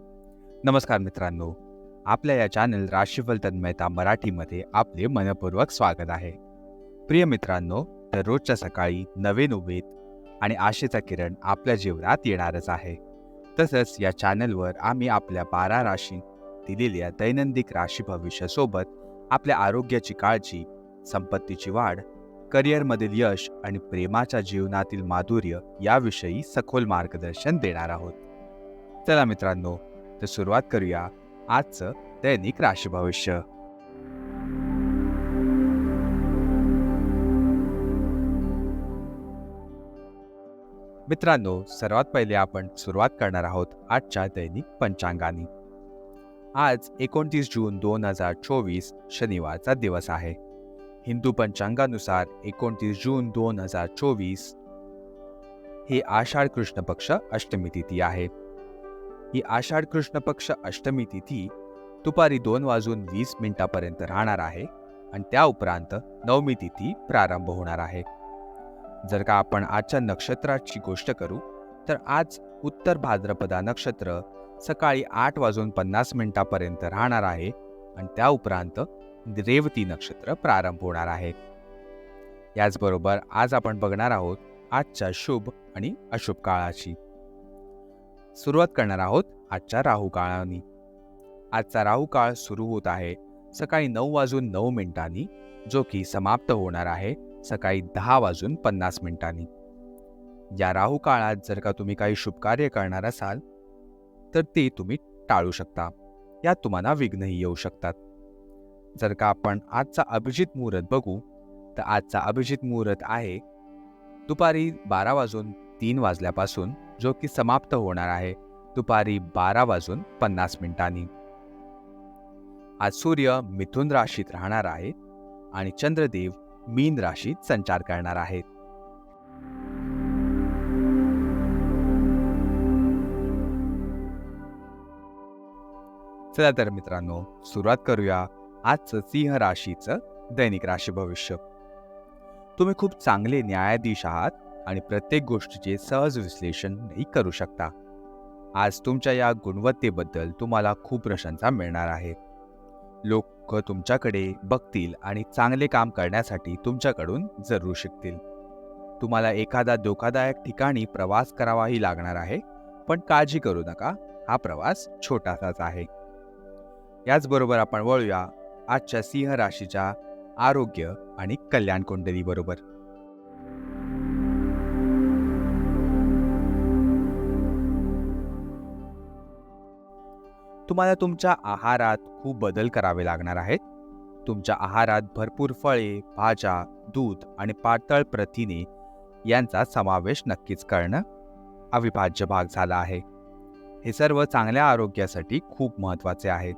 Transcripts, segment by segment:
नमस्कार मित्रांनो, आपल्या या चॅनल राशीफल तन्मयता मराठीमध्ये आपले मनपूर्वक स्वागत आहे. प्रिय मित्रांनो, दररोजच्या सकाळी नवीन उमेद आणि आशेचा किरण आपल्या जीवनात येणारच आहे. तसंच या चॅनलवर आम्ही आपल्या 12 राशी दिलेल्या दैनंदिन राशी भविष्यासोबत आपल्या आरोग्याची काळजी, संपत्तीची वाढ, करिअरमधील यश आणि प्रेमाच्या जीवनातील माधुर्य याविषयी सखोल मार्गदर्शन देणार आहोत. चला मित्रांनो, तर सुरुवात करूया आजचं दैनिक राशी भविष्य. मित्रांनो, सर्वात पहिले आपण सुरुवात करणार आहोत आजच्या दैनिक पंचांगाने. आज 29 जून 2024 शनिवारचा दिवस आहे. हिंदू पंचांगानुसार 29 जून 2024 हे आषाढ कृष्ण पक्ष अष्टमी तिथी आहे. ही आषाढ कृष्ण पक्ष अष्टमी तिथी दुपारी 2:20 पर्यंत राहणार आहे आणि त्या उपरांत नवमी तिथी प्रारंभ होणार आहे. जर का आपण आजच्या नक्षत्राची गोष्ट करू तर आज उत्तर भाद्रपदा नक्षत्र सकाळी 8:50 पर्यंत राहणार आहे आणि त्या उपरांत रेवती नक्षत्र प्रारंभ होणार आहे. याचबरोबर आज आपण बघणार आहोत आजच्या शुभ आणि अशुभ काळाची. सुरुवात करणार आहोत आजच्या राहू काळाने. आजचा राहू काळ सुरू होत आहे सकाळी 9:09 जो की समाप्त होणार आहे सकाळी 10:50. या राहू काळात जर का तुम्ही काही शुभ कार्य करणार असाल तर ते तुम्ही टाळू शकता. यात तुम्हाला विघ्नही येऊ शकतात. जर का आपण आजचा अभिजित मुहूर्त बघू तर आजचा अभिजित मुहूर्त आहे दुपारी 12:03 जो की समाप्त होणार आहे दुपारी 12:50. आज सूर्य मिथुन राशीत राहणार आहे आणि चंद्रदेव मीन राशीत संचार करणार आहेत. चला तर मित्रांनो, सुरुवात करूया आजचं सिंह राशीचं दैनिक राशी भविष्य. तुम्ही खूप चांगले न्यायाधीश आहात आणि प्रत्येक गोष्टीचे सहज विश्लेषणही करू शकता. आज तुमच्या या गुणवत्तेबद्दल तुम्हाला खूप प्रशंसा मिळणार आहे. लोक तुमच्याकडे बघतील आणि चांगले काम करण्यासाठी तुमच्याकडून जरूर शिकतील. तुम्हाला एखादा धोकादायक ठिकाणी प्रवास करावाही लागणार आहे, पण काळजी करू नका, हा प्रवास छोटासाच आहे. याचबरोबर आपण वळूया आजच्या सिंह राशीच्या आरोग्य आणि कल्याण कुंडली बरोबर. तुम्हाला तुमच्या आहारात खूप बदल करावे लागणार आहेत. तुमच्या आहारात भरपूर फळे, भाज्या, दूध आणि पातळ प्रथिने यांचा समावेश नक्कीच करणं अविभाज्य भाग झाला आहे. हे सर्व चांगल्या आरोग्यासाठी खूप महत्त्वाचे आहेत.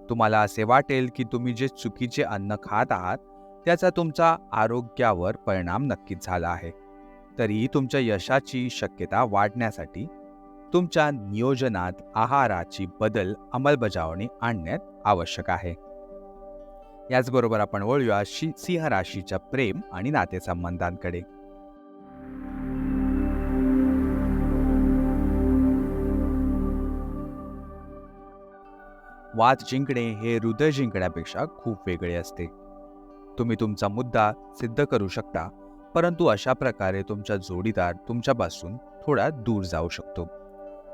तुम्हाला असे वाटेल की तुम्ही जे चुकीचे अन्न खात आहात त्याचा तुमच्या आरोग्यावर परिणाम नक्कीच झाला आहे. तरीही तुमच्या यशाची शक्यता वाढण्यासाठी तुमच्या नियोजनात आहाराची बदल अंमलबजावणी आणण्यात आवश्यक आहे. याचबरोबर आपण वळूया सिंह राशीच्या प्रेम आणि नातेसंबंधांकडे. वाद जिंकणे हे हृदय जिंकण्यापेक्षा खूप वेगळे असते. तुम्ही तुमचा मुद्दा सिद्ध करू शकता, परंतु अशा प्रकारे तुमचा जोडीदार तुमच्यापासून थोडा दूर जाऊ शकतो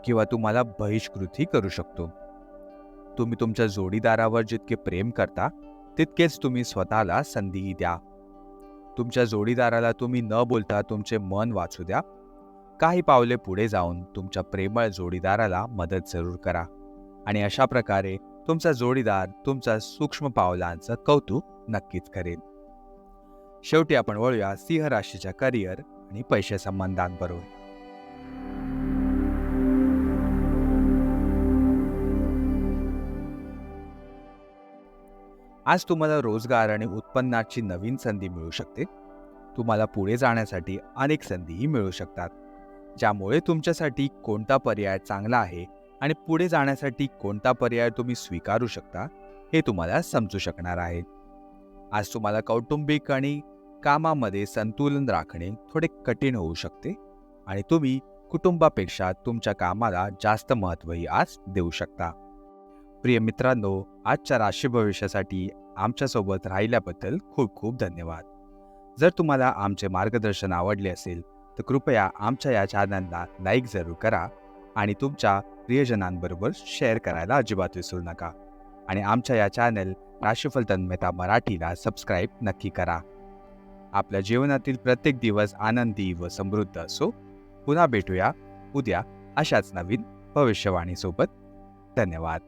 किंवा तुम्हाला बहिष्कृतही करू शकतो. तुम्ही तुमच्या जोडीदारावर जितके प्रेम करता तितकेच तुम्ही स्वतःला संधीही द्या. तुमच्या जोडीदाराला तुम्ही न बोलता तुमचे मन वाचू द्या. काही पावले पुढे जाऊन तुमच्या प्रेमळ जोडीदाराला मदत जरूर करा आणि अशा प्रकारे तुमचा जोडीदार तुमच्या सूक्ष्म पावलांचं कौतुक नक्कीच करेल. शेवटी आपण वळूया सिंह राशीच्या करिअर आणि पैसे संबंधांबरोबर. आज तुम्हाला रोजगार आणि उत्पन्नाची नवीन संधी मिळू शकते. तुम्हाला पुढे जाण्यासाठी अनेक संधीही मिळू शकतात, ज्यामुळे तुमच्यासाठी कोणता पर्याय चांगला आहे आणि पुढे जाण्यासाठी कोणता पर्याय तुम्ही स्वीकारू शकता हे तुम्हाला समजू शकणार आहे. आज तुम्हाला कौटुंबिक आणि कामामध्ये संतुलन राखणे थोडे कठीण होऊ शकते आणि तुम्ही कुटुंबापेक्षा तुमच्या कामाला जास्त महत्त्वही आज देऊ शकता. प्रिय मित्रांनो, आजच्या राशी भविष्यासाठी आमच्यासोबत राहिल्याबद्दल खूप खूप धन्यवाद. जर तुम्हाला आमचे मार्गदर्शन आवडले असेल तर कृपया आमच्या या चॅनलला लाईक जरूर करा आणि तुमच्या प्रियजनांबरोबर शेअर करायला अजिबात विसरू नका. आणि आमच्या या चॅनल राशीफल तन्मयता मराठीला सबस्क्राईब नक्की करा. आपल्या जीवनातील प्रत्येक दिवस आनंदी व समृद्ध असो. पुन्हा भेटूया उद्या अशाच नवीन भविष्यवाणीसोबत. धन्यवाद.